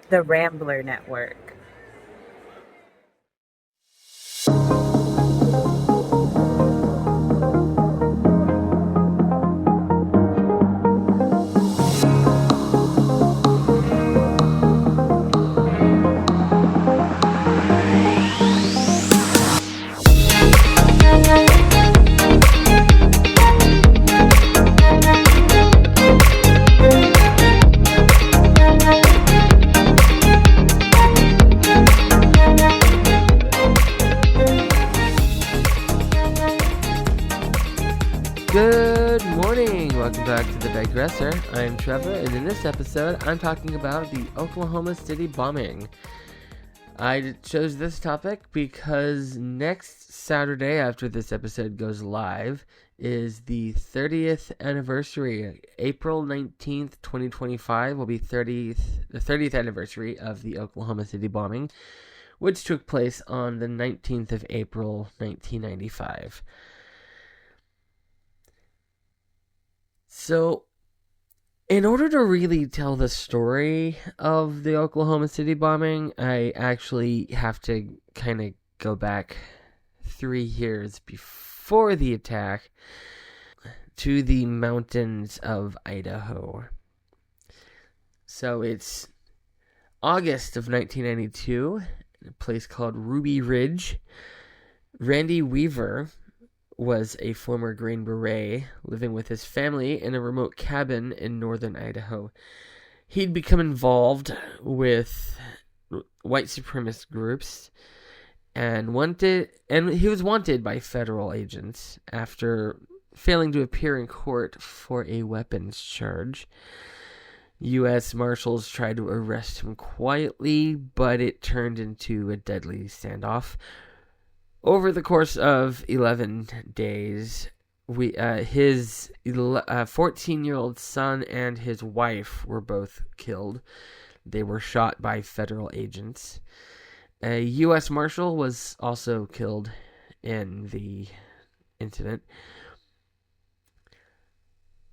the Rambler Network. Good morning! Welcome back to The Digressor. I'm Trevor, and in this episode, I'm talking about the Oklahoma City bombing. I chose this topic because next Saturday, after this episode goes live, is the 30th anniversary. April 19th, 2025 will be the 30th anniversary of the Oklahoma City bombing, which took place on the 19th of April, 1995. So, in order to really tell the story of the Oklahoma City bombing, I actually have to kind of go back 3 years before the attack to the mountains of Idaho. So, it's August of 1992, in a place called Ruby Ridge. Randy Weaver was a former Green Beret living with his family in a remote cabin in northern Idaho. He'd become involved with white supremacist groups and he was wanted by federal agents after failing to appear in court for a weapons charge. U.S. Marshals tried to arrest him quietly, but it turned into a deadly standoff. Over the course of 11 days, his 14-year-old son and his wife were both killed. They were shot by federal agents. A U.S. Marshal was also killed in the incident.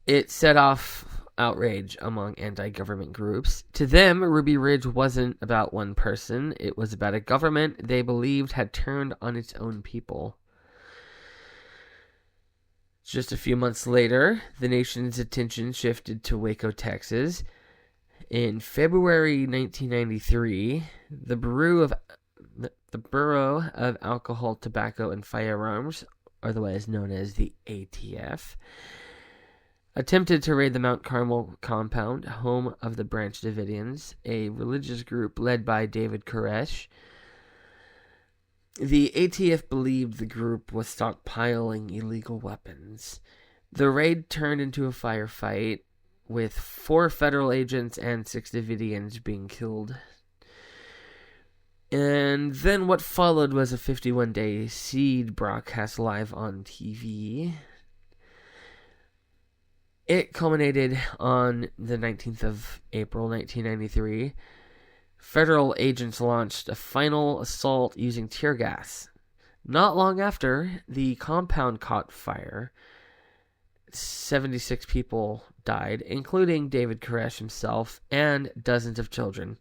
It set off outrage among anti-government groups. To them, Ruby Ridge wasn't about one person. It was about a government they believed had turned on its own people. Just a few months later, the nation's attention shifted to Waco, Texas. In February 1993, the Bureau of Alcohol, Tobacco, and Firearms, otherwise known as the ATF, attempted to raid the Mount Carmel compound, home of the Branch Davidians, a religious group led by David Koresh. The ATF believed the group was stockpiling illegal weapons. The raid turned into a firefight, with 4 federal agents and 6 Davidians being killed. And then what followed was a 51-day siege broadcast live on TV. It culminated on the 19th of April, 1993. Federal agents launched a final assault using tear gas. Not long after, the compound caught fire. 76 people died, including David Koresh himself and dozens of children.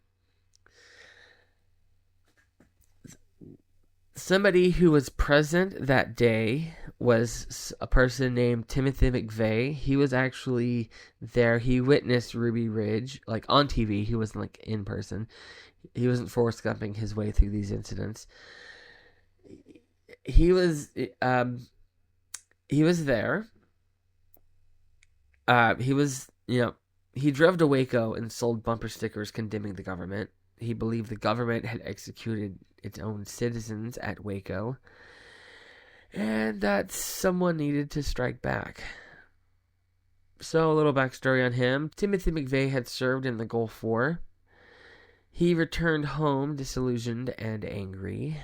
Somebody who was present that day was a person named Timothy McVeigh. He was actually there. He witnessed Ruby Ridge, like on TV. He wasn't like in person. He wasn't Forrest Gumping his way through these incidents. He was there. He drove to Waco and sold bumper stickers condemning the government. He believed the government had executed its own citizens at Waco, and that someone needed to strike back. So, a little backstory on him. Timothy McVeigh had served in the Gulf War. He returned home disillusioned and angry,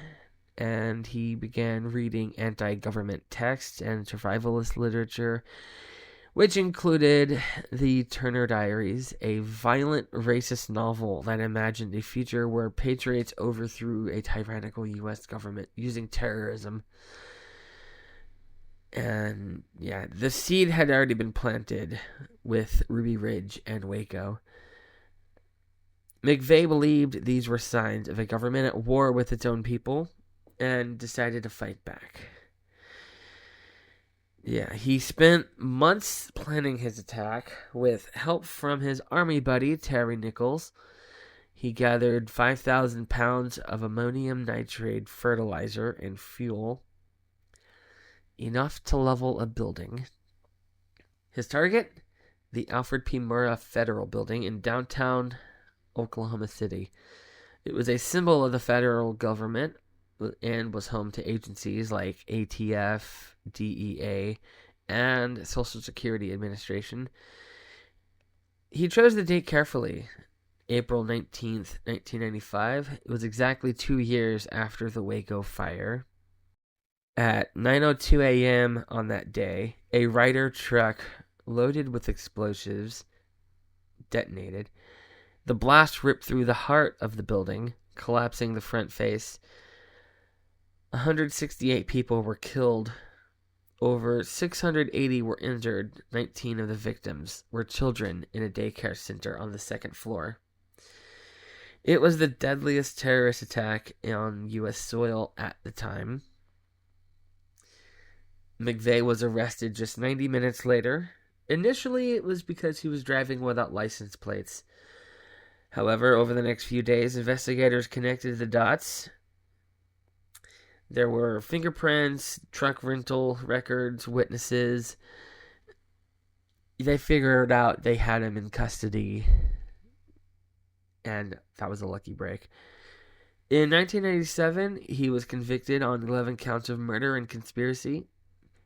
and he began reading anti-government texts and survivalist literature, which included the Turner Diaries, a violent racist novel that imagined a future where patriots overthrew a tyrannical U.S. government using terrorism. And yeah, the seed had already been planted with Ruby Ridge and Waco. McVeigh believed these were signs of a government at war with its own people and decided to fight back. Yeah, he spent months planning his attack with help from his army buddy, Terry Nichols. He gathered 5,000 pounds of ammonium nitrate fertilizer and fuel, enough to level a building. His target? The Alfred P. Murrah Federal Building in downtown Oklahoma City. It was a symbol of the federal government and was home to agencies like ATF, DEA, and Social Security Administration. He chose the date carefully. April 19th, 1995. It was exactly 2 years after the Waco fire. At 9:02 a.m. on that day, a Ryder truck loaded with explosives detonated. The blast ripped through the heart of the building, collapsing the front face. 168 people were killed. Over 680 were injured. 19 of the victims were children in a daycare center on the second floor. It was the deadliest terrorist attack on U.S. soil at the time. McVeigh was arrested just 90 minutes later. Initially, it was because he was driving without license plates. However, over the next few days, investigators connected the dots. There were fingerprints, truck rental records, witnesses. They figured out they had him in custody. And that was a lucky break. In 1997, he was convicted on 11 counts of murder and conspiracy.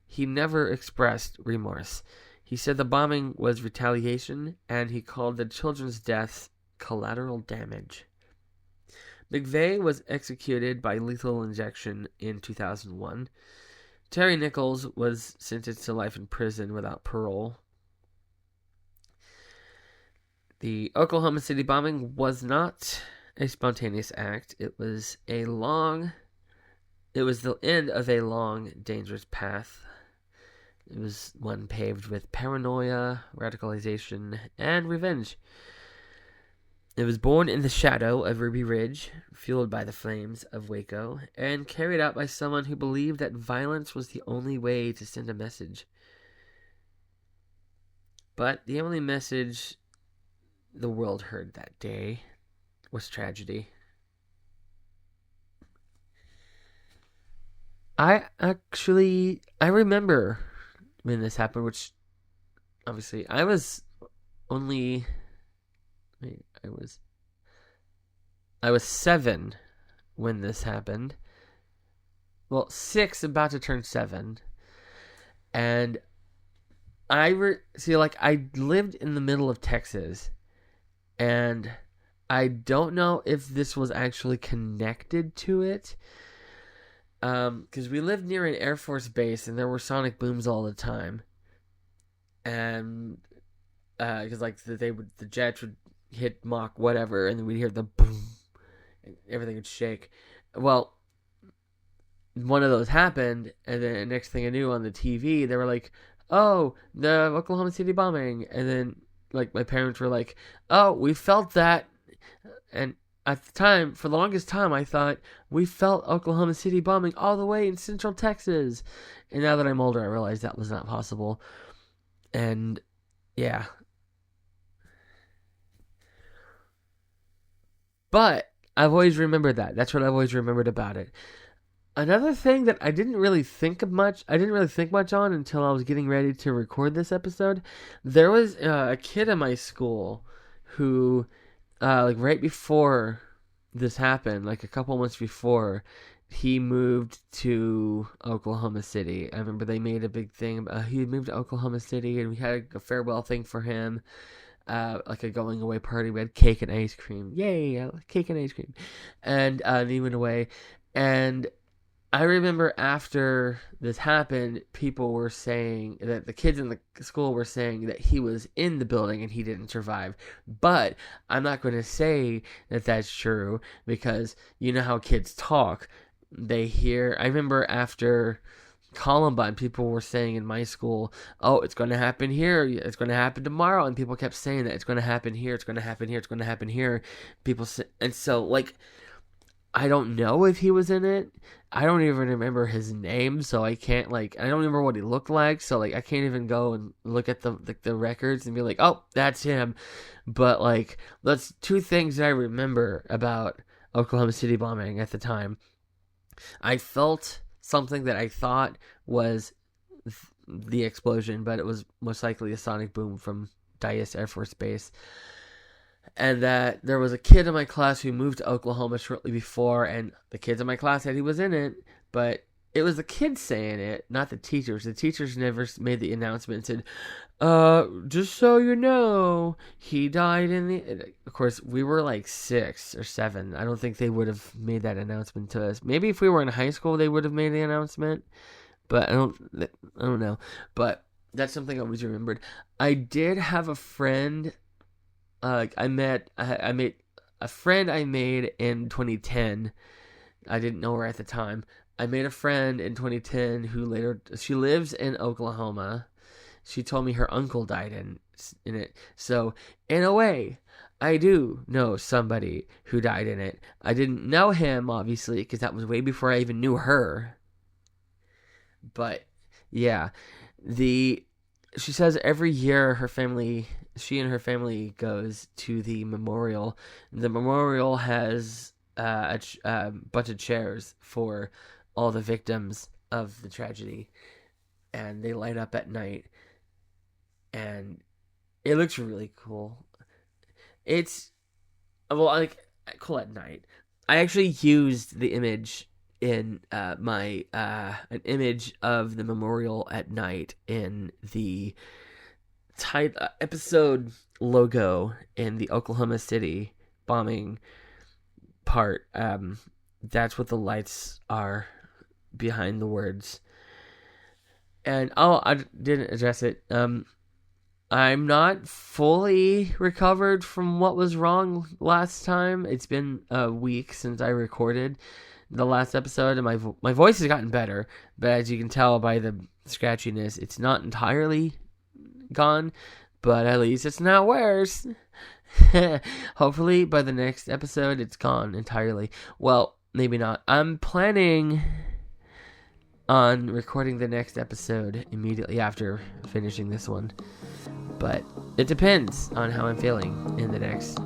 He never expressed remorse. He said the bombing was retaliation, and he called the children's deaths collateral damage. McVeigh was executed by lethal injection in 2001. Terry Nichols was sentenced to life in prison without parole. The Oklahoma City bombing was not a spontaneous act. It was the end of a long, dangerous path. It was one paved with paranoia, radicalization, and revenge. It was born in the shadow of Ruby Ridge, fueled by the flames of Waco, and carried out by someone who believed that violence was the only way to send a message. But the only message the world heard that day was tragedy. I remember when this happened, which obviously I was 7 when this happened. Well, 6, about to turn 7. And I lived in the middle of Texas, and I don't know if this was actually connected to it. Because we lived near an Air Force base, and there were sonic booms all the time. And because the jets would hit Mach whatever, and then we'd hear the boom, and everything would shake. Well, one of those happened, and then next thing I knew, on the TV, they were like, "Oh, the Oklahoma City bombing," and then my parents were like, "Oh, we felt that," and at the time, for the longest time, I thought we felt Oklahoma City bombing all the way in Central Texas, and now that I'm older, I realize that was not possible, and yeah. But I've always remembered that. That's what I've always remembered about it. Another thing that I didn't really think much on until I was getting ready to record this episode. There was a kid in my school who, right before this happened, a couple months before, he moved to Oklahoma City. I remember they made a big thing. He had moved to Oklahoma City, and we had a farewell thing for him. A going away party. We had cake and ice cream. Yay, cake and ice cream. And he went away. And I remember after this happened, people were saying that the kids in the school were saying that he was in the building and he didn't survive. But I'm not going to say that that's true, because you know how kids talk. I remember after Columbine, people were saying in my school, oh, it's going to happen here, it's going to happen tomorrow, and people kept saying that it's going to happen here, it's going to happen here, it's going to happen here. People say, and so like, I don't know if he was in it. I don't even remember his name, so I can't like. I don't remember what he looked like, so like I can't even go and look at the records and be like, oh, that's him. But like, that's two things that I remember about Oklahoma City bombing at the time. I felt something that I thought was the explosion, but it was most likely a sonic boom from Dyess Air Force Base. And that there was a kid in my class who moved to Oklahoma shortly before, and the kids in my class said he was in it, but it was the kids saying it, not the teachers. The teachers never made the announcement and said, just so you know, he died in the... Of course, we were like 6 or 7. I don't think they would have made that announcement to us. Maybe if we were in high school, they would have made the announcement, but I don't know. But that's something I always remembered. I did have a friend... I met a friend I made in 2010. I didn't know her at the time. I made a friend in 2010 who later, she lives in Oklahoma. She told me her uncle died in it. So in a way, I do know somebody who died in it. I didn't know him, obviously, because that was way before I even knew her. But yeah, she says every year she and her family goes to the memorial. The memorial has a bunch of chairs for all the victims of the tragedy, and they light up at night, and it looks really cool. It's cool at night. I actually used the image in my an image of the memorial at night in the episode logo in the Oklahoma City bombing part. That's what the lights are behind the words. And I didn't address it. I'm not fully recovered from what was wrong last time. It's been a week since I recorded the last episode, and my voice has gotten better, but as you can tell by the scratchiness, it's not entirely gone, but at least it's not worse. Hopefully by the next episode it's gone entirely. Well, maybe not. I'm planning on recording the next episode immediately after finishing this one, but it depends on how I'm feeling in the next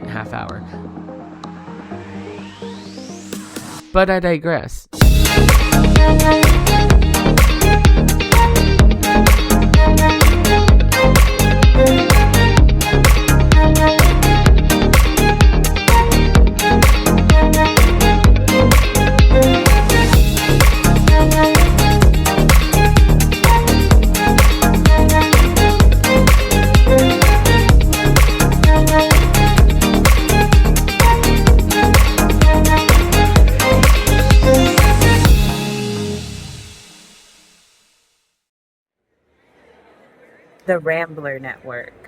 half hour. But I digress. The Rambler Network.